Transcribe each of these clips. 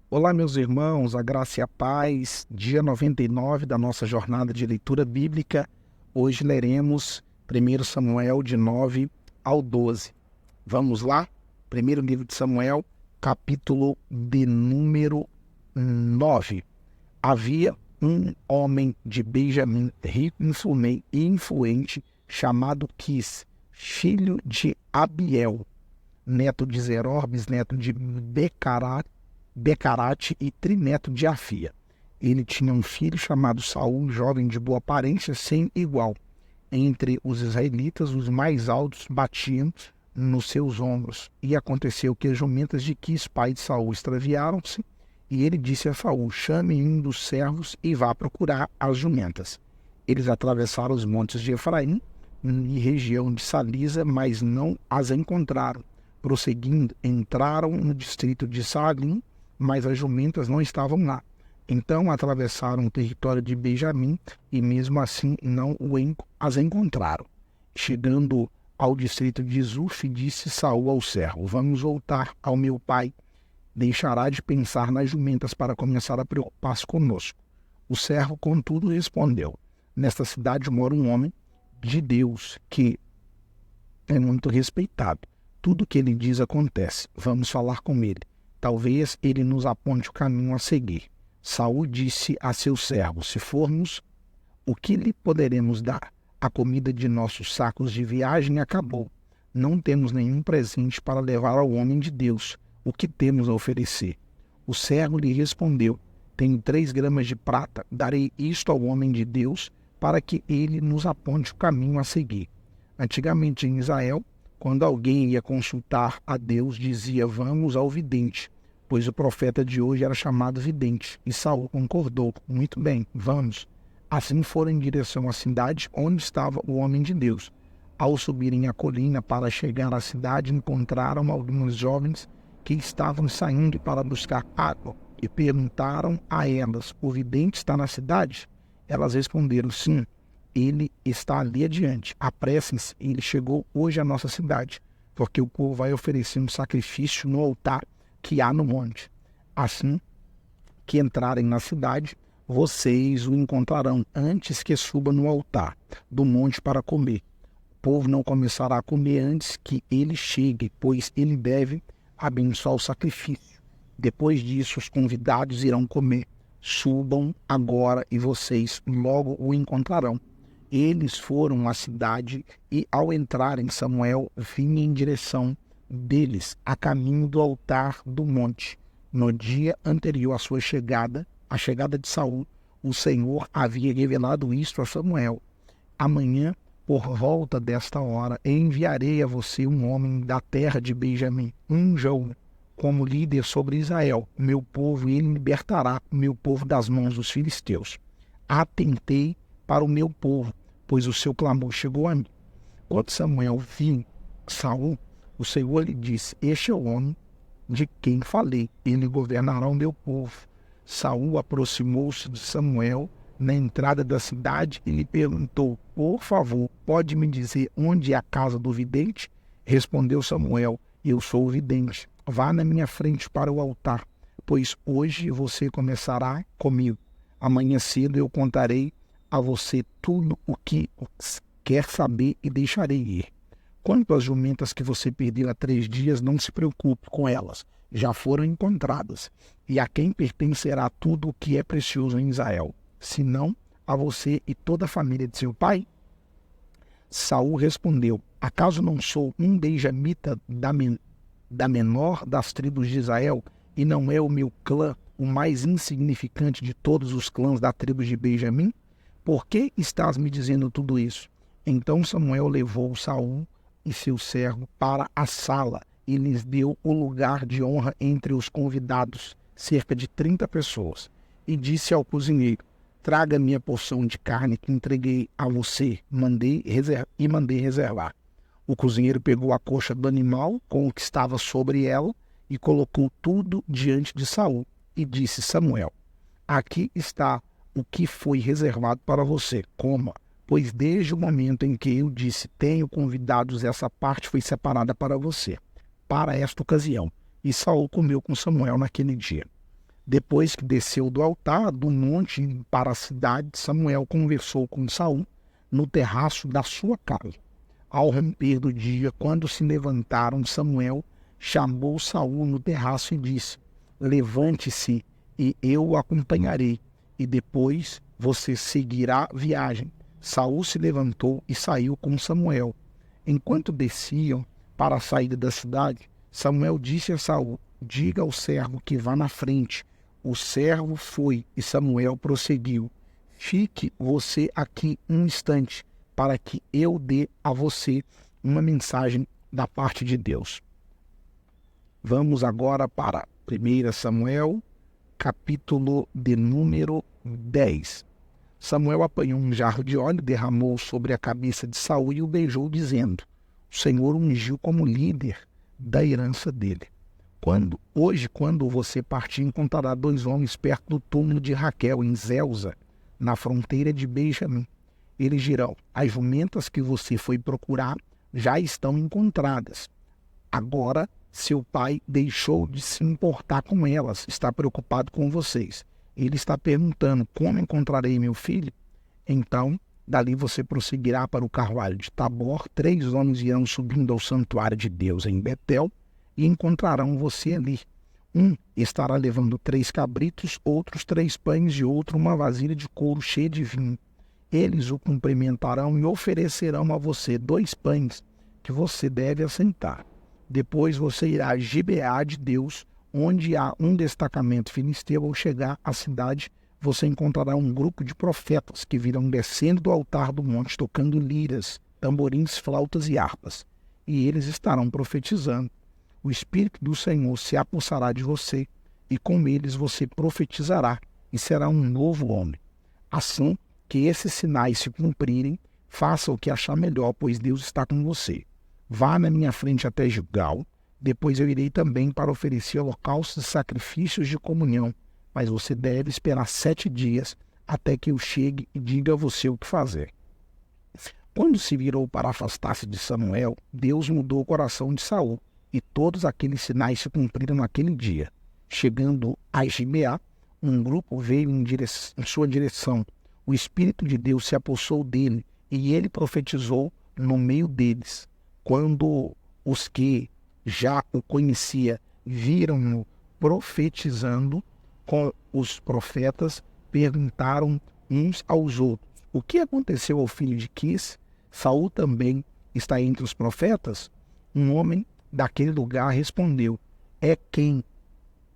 Olá, meus irmãos, a graça e a paz, dia 99 da nossa jornada de leitura bíblica. Hoje leremos 1 Samuel de 9 ao 12. Vamos lá? Primeiro livro de Samuel, capítulo de número 9. Havia um homem de Benjamim, rico e influente, chamado Quis, filho de Abiel, neto de Zeror, bisneto de Becarate e trineto de Afia. Ele tinha um filho chamado Saul, jovem de boa aparência, sem igual. Entre os israelitas, os mais altos batiam nos seus ombros. E aconteceu que as jumentas de Quis, pai de Saul, extraviaram-se, e ele disse a Saul: chame um dos servos e vá procurar as jumentas. Eles atravessaram os montes de Efraim e região de Salisa, mas não as encontraram. Prosseguindo, entraram no distrito de Saalim, mas as jumentas não estavam lá. Então atravessaram o território de Benjamim e mesmo assim não as encontraram. Chegando ao distrito de Zuf, disse Saul ao servo: vamos voltar ao meu pai. Deixará de pensar nas jumentas para começar a preocupar-se conosco. O servo, contudo, respondeu: nesta cidade mora um homem de Deus que é muito respeitado. Tudo o que ele diz acontece. Vamos falar com ele. Talvez ele nos aponte o caminho a seguir. Saul disse a seu servo: se formos, o que lhe poderemos dar? A comida de nossos sacos de viagem acabou. Não temos nenhum presente para levar ao homem de Deus. O que temos a oferecer? O servo lhe respondeu: tenho 3 gramas de prata. Darei isto ao homem de Deus para que ele nos aponte o caminho a seguir. Antigamente em Israel, quando alguém ia consultar a Deus, dizia: vamos ao vidente, pois o profeta de hoje era chamado vidente. E Saul concordou: muito bem, vamos. Assim foram em direção à cidade onde estava o homem de Deus. Ao subirem a colina para chegar à cidade, encontraram alguns jovens que estavam saindo para buscar água e perguntaram a elas: o vidente está na cidade? Elas responderam: sim. Ele está ali adiante. Apressem-se, ele chegou hoje à nossa cidade, porque o povo vai oferecer um sacrifício no altar que há no monte. Assim que entrarem na cidade, vocês o encontrarão antes que suba no altar do monte para comer. O povo não começará a comer antes que ele chegue, pois ele deve abençoar o sacrifício. Depois disso, os convidados irão comer. Subam agora e vocês logo o encontrarão. Eles foram à cidade e, ao entrarem, Samuel vinha em direção deles, a caminho do altar do monte. No dia anterior à sua chegada, a chegada de Saul, o Senhor havia revelado isto a Samuel: amanhã, por volta desta hora, enviarei a você um homem da terra de Benjamim, unja-o como líder sobre Israel, meu povo, e ele libertará o meu povo das mãos dos filisteus. Atentei para o meu povo, pois o seu clamor chegou a mim. Quando Samuel viu Saul, o Senhor lhe disse: este é o homem de quem falei, ele governará o meu povo. Saul aproximou-se de Samuel na entrada da cidade e lhe perguntou: por favor, pode me dizer onde é a casa do vidente? Respondeu Samuel: eu sou o vidente. Vá na minha frente para o altar, pois hoje você começará comigo. Amanhã cedo eu contarei a você tudo o que quer saber e deixarei ir. Quanto às jumentas que você perdeu há 3 dias, não se preocupe com elas. Já foram encontradas. E a quem pertencerá tudo o que é precioso em Israel? Senão a você e toda a família de seu pai? Saul respondeu: acaso não sou um benjamita da menor das tribos de Israel? E não é o meu clã o mais insignificante de todos os clãs da tribo de Benjamim? Por que estás me dizendo tudo isso? Então Samuel levou Saul e seu servo para a sala e lhes deu o lugar de honra entre os convidados, cerca de 30 pessoas. E disse ao cozinheiro: traga minha porção de carne que entreguei a você, mandei reservar. O cozinheiro pegou a coxa do animal com o que estava sobre ela e colocou tudo diante de Saul. E disse: Samuel, aqui está o que foi reservado para você, coma, pois desde o momento em que eu disse tenho convidados, essa parte foi separada para você, para esta ocasião. E Saul comeu com Samuel naquele dia. Depois que desceu do altar, do monte para a cidade, Samuel conversou com Saul no terraço da sua casa. Ao romper do dia, quando se levantaram, Samuel chamou Saul no terraço e disse: levante-se e eu o acompanharei, e depois você seguirá a viagem. Saul se levantou e saiu com Samuel. Enquanto desciam para a saída da cidade, Samuel disse a Saul: diga ao servo que vá na frente. O servo foi e Samuel prosseguiu: fique você aqui um instante, para que eu dê a você uma mensagem da parte de Deus. Vamos agora para 1 Samuel, capítulo de número 10. Samuel apanhou um jarro de óleo, derramou sobre a cabeça de Saul e o beijou, dizendo: o Senhor o ungiu como líder da herança dele. Hoje, quando você partir, encontrará 2 homens perto do túmulo de Raquel, em Zelza, na fronteira de Benjamim. Eles dirão: as jumentas que você foi procurar já estão encontradas. Agora, seu pai deixou de se importar com elas, está preocupado com vocês. Ele está perguntando: como encontrarei meu filho? Então, dali você prosseguirá para o carvalho de Tabor. 3 homens irão subindo ao santuário de Deus em Betel e encontrarão você ali. Um estará levando 3 cabritos, outros 3 pães e outro uma vasilha de couro cheia de vinho. Eles o cumprimentarão e oferecerão a você 2 pães que você deve assentar. Depois você irá a Gibeá de Deus, onde há um destacamento filisteu. Ao chegar à cidade, você encontrará um grupo de profetas que virão descendo do altar do monte, tocando liras, tamborins, flautas e harpas. E eles estarão profetizando. O Espírito do Senhor se apossará de você, e com eles você profetizará, e será um novo homem. Assim que esses sinais se cumprirem, faça o que achar melhor, pois Deus está com você. Vá na minha frente até Gilgal, depois eu irei também para oferecer holocaustos e sacrifícios de comunhão, mas você deve esperar 7 dias até que eu chegue e diga a você o que fazer. Quando se virou para afastar-se de Samuel, Deus mudou o coração de Saul, e todos aqueles sinais se cumpriram naquele dia. Chegando a Gibeá, um grupo veio em sua direção. O Espírito de Deus se apossou dele, e ele profetizou no meio deles. Quando os que já o conhecia viram-no profetizando com os profetas, perguntaram uns aos outros: o que aconteceu ao filho de Quis? Saul também está entre os profetas? Um homem daquele lugar respondeu: é quem?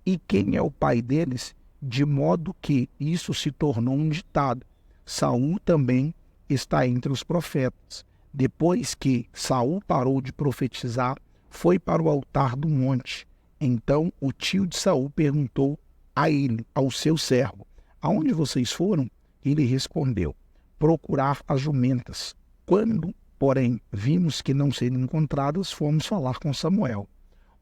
E quem é o pai deles? De modo que isso se tornou um ditado: Saul também está entre os profetas. Depois que Saul parou de profetizar, foi para o altar do monte. Então o tio de Saul perguntou a ele, ao seu servo: aonde vocês foram? Ele respondeu: procurar as jumentas. Quando, porém, vimos que não seriam encontradas, fomos falar com Samuel.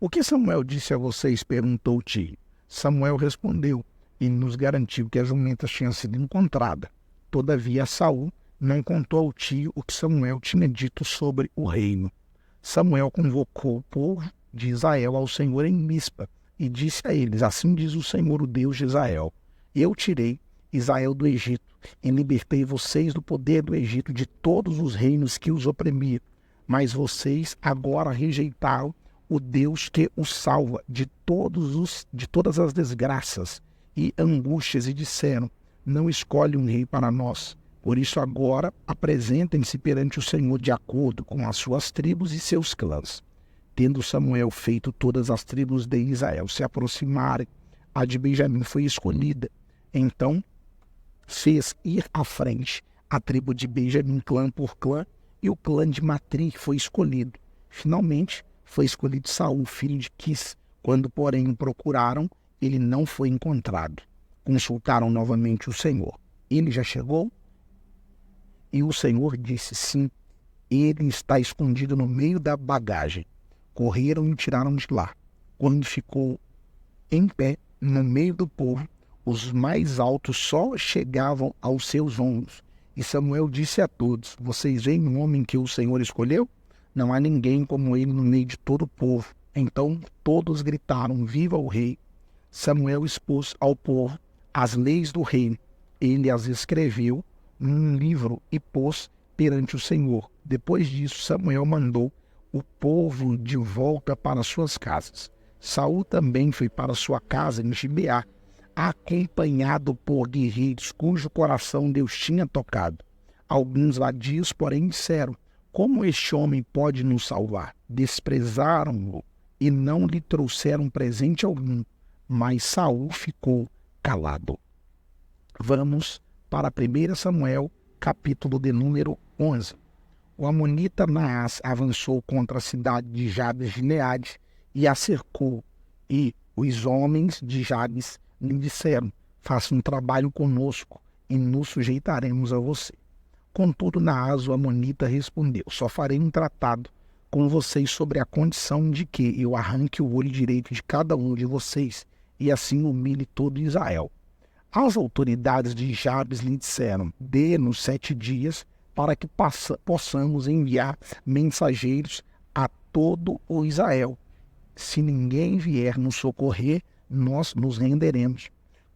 O que Samuel disse a vocês? Perguntou o tio. Samuel respondeu e nos garantiu que as jumentas tinham sido encontradas. Todavia Saul não contou ao tio o que Samuel tinha dito sobre o reino. Samuel convocou o povo de Israel ao Senhor em Mispa e disse a eles: assim diz o Senhor, o Deus de Israel: eu tirei Israel do Egito e libertei vocês do poder do Egito, de todos os reinos que os oprimiam. Mas vocês agora rejeitaram o Deus que os salva de todas as desgraças e angústias, e disseram: não escolhe um rei para nós. Por isso agora apresentem-se perante o Senhor de acordo com as suas tribos e seus clãs. Tendo Samuel feito todas as tribos de Israel se aproximarem, a de Benjamim foi escolhida. Então fez ir à frente a tribo de Benjamim, clã por clã, e o clã de Matri foi escolhido. Finalmente foi escolhido Saul, filho de Quis. Quando, porém, o procuraram, ele não foi encontrado. Consultaram novamente o Senhor: ele já chegou? E o Senhor disse: sim, ele está escondido no meio da bagagem. Correram e o tiraram de lá. Quando ficou em pé no meio do povo, os mais altos só chegavam aos seus ombros. E Samuel disse a todos: vocês veem um homem que o Senhor escolheu? Não há ninguém como ele no meio de todo o povo. Então todos gritaram: viva o rei! Samuel expôs ao povo as leis do reino. Ele as escreveu num livro e pôs perante o Senhor. Depois disso, Samuel mandou o povo de volta para suas casas. Saul também foi para sua casa em Gibeá, acompanhado por guerreiros cujo coração Deus tinha tocado. Alguns vadios, porém, disseram: como este homem pode nos salvar? Desprezaram-o e não lhe trouxeram presente algum, mas Saul ficou calado. Vamos para 1 Samuel, capítulo de número 11. O amonita Naás avançou contra a cidade de Jabes de Gileade e a cercou, e os homens de Jabes lhe disseram: faça um trabalho conosco e nos sujeitaremos a você. Contudo, Naás, o amonita, respondeu: só farei um tratado com vocês sobre a condição de que eu arranque o olho direito de cada um de vocês e assim humilhe todo Israel. As autoridades de Jabes lhe disseram: dê-nos 7 dias para que possamos enviar mensageiros a todo o Israel. Se ninguém vier nos socorrer, nós nos renderemos.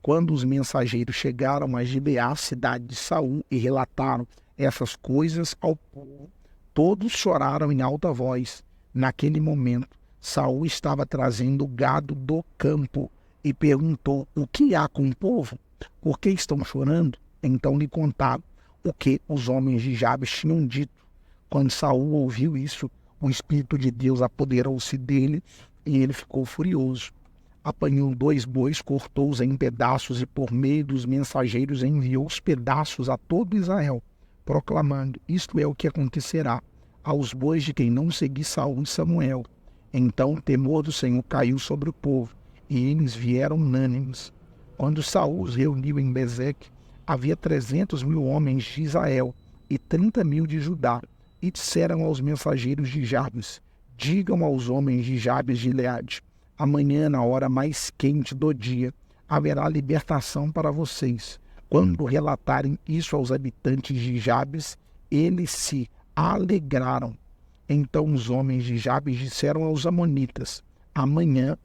Quando os mensageiros chegaram a Gibeá, cidade de Saul, e relataram essas coisas ao povo, todos choraram em alta voz. Naquele momento, Saul estava trazendo gado do campo e perguntou: o que há com o povo? Por que estão chorando? Então lhe contaram o que os homens de Jabes tinham dito. Quando Saul ouviu isso, o Espírito de Deus apoderou-se dele e ele ficou furioso. Apanhou 2 bois, cortou-os em pedaços e por meio dos mensageiros enviou os pedaços a todo Israel, proclamando: isto é o que acontecerá aos bois de quem não seguir Saul e Samuel. Então o temor do Senhor caiu sobre o povo e eles vieram unânimes. Quando Saul os reuniu em Bezeque, havia 300.000 homens de Israel e 30.000 de Judá, e disseram aos mensageiros de Jabes: digam aos homens de Jabes de Gileade: amanhã, na hora mais quente do dia, haverá libertação para vocês. Quando relatarem isso aos habitantes de Jabes, eles se alegraram. Então os homens de Jabes disseram aos amonitas: amanhã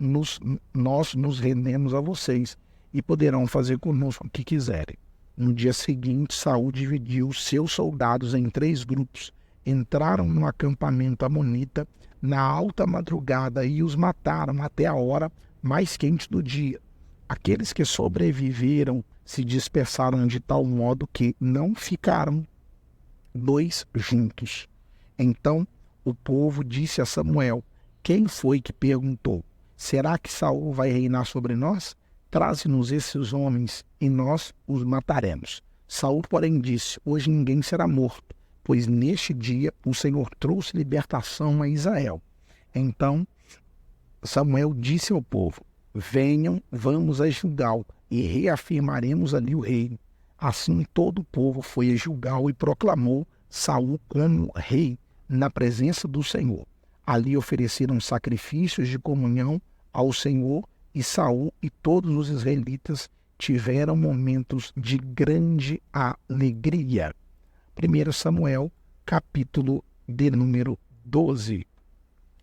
nós nos rendemos a vocês e poderão fazer conosco o que quiserem. No dia seguinte, Saul dividiu seus soldados em 3 grupos. Entraram no acampamento amonita na alta madrugada e os mataram até a hora mais quente do dia. Aqueles que sobreviveram se dispersaram de tal modo que não ficaram 2 juntos. Então o povo disse a Samuel: quem foi que perguntou: será que Saul vai reinar sobre nós? Traze-nos esses homens e nós os mataremos. Saul, porém, disse: hoje ninguém será morto, pois neste dia o Senhor trouxe libertação a Israel. Então Samuel disse ao povo: venham, vamos a Gilgal e reafirmaremos ali o reino. Assim todo o povo foi a Gilgal e proclamou Saul como rei na presença do Senhor. Ali ofereceram sacrifícios de comunhão ao Senhor, e Saul e todos os israelitas tiveram momentos de grande alegria. 1 Samuel, capítulo de número 12.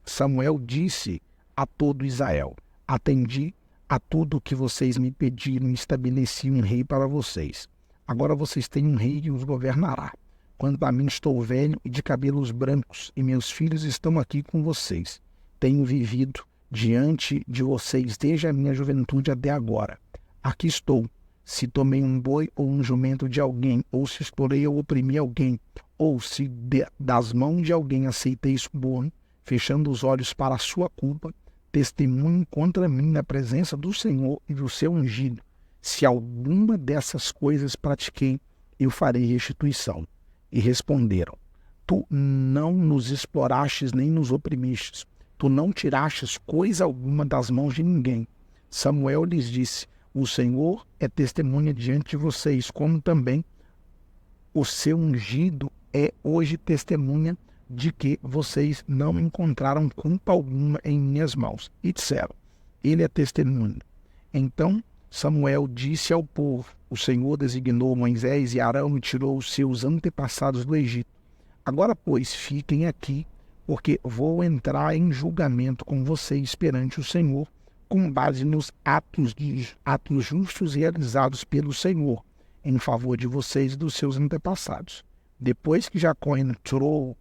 Samuel disse a todo Israel: atendi a tudo o que vocês me pediram e estabeleci um rei para vocês. Agora vocês têm um rei que os governará. Quanto a mim, estou velho e de cabelos brancos, e meus filhos estão aqui com vocês. Tenho vivido diante de vocês desde a minha juventude até agora. Aqui estou. Se tomei um boi ou um jumento de alguém, ou se explorei ou oprimi alguém, ou se das mãos de alguém aceitei suborno, fechando os olhos para a sua culpa, testemunho contra mim na presença do Senhor e do seu ungido. Se alguma dessas coisas pratiquei, eu farei restituição. E responderam: tu não nos explorastes nem nos oprimistes. Tu não tirastes coisa alguma das mãos de ninguém. Samuel lhes disse: o Senhor é testemunha diante de vocês, como também o seu ungido é hoje testemunha de que vocês não encontraram culpa alguma em minhas mãos. E disseram: ele é testemunha. Então Samuel disse ao povo: o Senhor designou Moisés e Arão e tirou os seus antepassados do Egito. Agora, pois, fiquem aqui, porque vou entrar em julgamento com vocês perante o Senhor, com base nos atos justos realizados pelo Senhor em favor de vocês e dos seus antepassados. Depois que Jacó entrou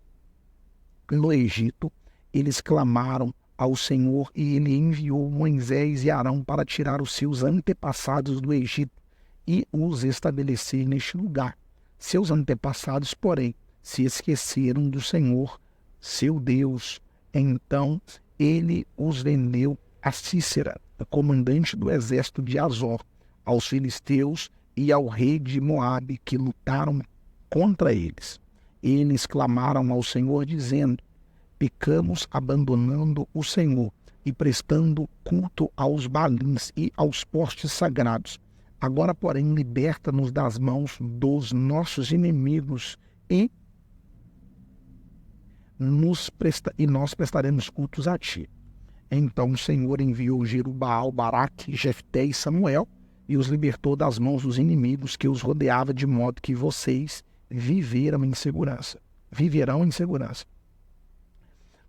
no Egito, eles clamaram ao Senhor e ele enviou Moisés e Arão para tirar os seus antepassados do Egito e os estabelecer neste lugar. Seus antepassados, porém, se esqueceram do Senhor, seu Deus. Então ele os vendeu a Sísera, comandante do exército de Azor, aos filisteus e ao rei de Moabe, que lutaram contra eles. Eles clamaram ao Senhor, dizendo: pecamos abandonando o Senhor e prestando culto aos balins e aos postes sagrados. Agora, porém, liberta-nos das mãos dos nossos inimigos e nós prestaremos cultos a ti. Então o Senhor enviou Jerubaal, Baraque, Jefté e Samuel e os libertou das mãos dos inimigos que os rodeava, de modo que vocês viverão em segurança.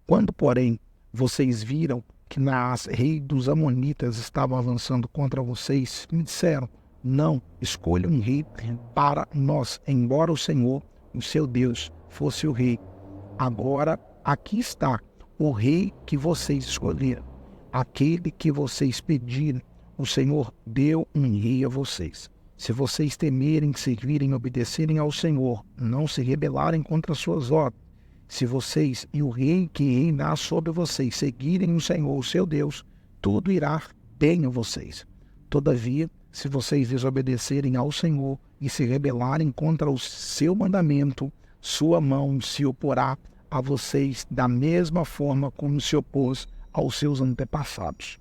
Quando, porém, vocês viram que Naás, rei dos Amonitas, estavam avançando contra vocês, me disseram: não, escolha um rei para nós, embora o Senhor, o seu Deus, fosse o rei. Agora, aqui está o rei que vocês escolheram, aquele que vocês pediram. O Senhor deu um rei a vocês. Se vocês temerem, servirem e obedecerem ao Senhor, não se rebelarem contra suas ordens, se vocês e o rei que reinar sobre vocês seguirem o Senhor, o seu Deus, tudo irá bem a vocês. Todavia, se vocês desobedecerem ao Senhor e se rebelarem contra o seu mandamento, sua mão se oporá a vocês da mesma forma como se opôs aos seus antepassados.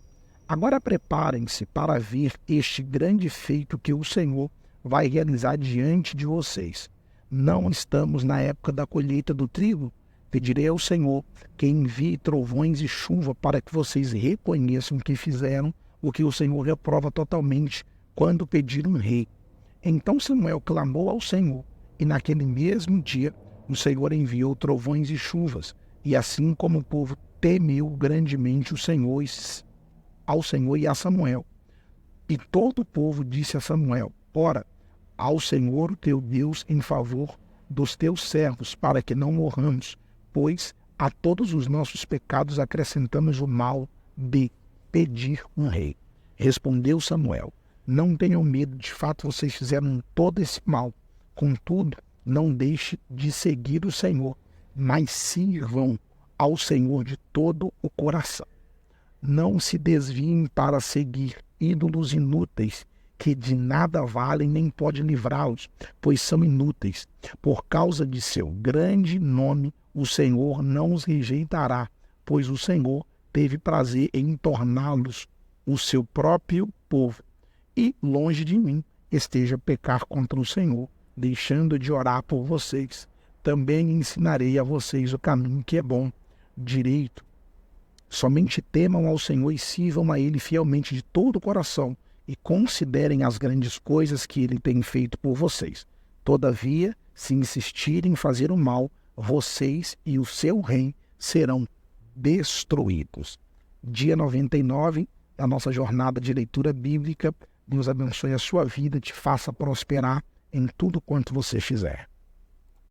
Agora preparem-se para ver este grande feito que o Senhor vai realizar diante de vocês. Não estamos na época da colheita do trigo? Pedirei ao Senhor que envie trovões e chuva para que vocês reconheçam que fizeram o que o Senhor reprova totalmente quando pediram um rei. Então Samuel clamou ao Senhor, e naquele mesmo dia o Senhor enviou trovões e chuvas, e assim como o povo temeu grandemente ao Senhor e a Samuel. E todo o povo disse a Samuel: ora, ao Senhor teu Deus em favor dos teus servos, para que não morramos, pois a todos os nossos pecados acrescentamos o mal de pedir um rei. Respondeu Samuel: não tenham medo, de fato vocês fizeram todo esse mal. Contudo, não deixe de seguir o Senhor, mas sirvam ao Senhor de todo o coração. Não se desviem para seguir ídolos inúteis, que de nada valem nem pode livrá-los, pois são inúteis. Por causa de seu grande nome, o Senhor não os rejeitará, pois o Senhor teve prazer em torná-los o seu próprio povo. E longe de mim esteja pecar contra o Senhor, deixando de orar por vocês. Também ensinarei a vocês o caminho que é bom, direito. Somente temam ao Senhor e sirvam a Ele fielmente de todo o coração, e considerem as grandes coisas que Ele tem feito por vocês. Todavia, se insistirem em fazer o mal, vocês e o seu reino serão destruídos. Dia 99 da nossa jornada de leitura bíblica. Deus abençoe a sua vida, te faça prosperar em tudo quanto você fizer.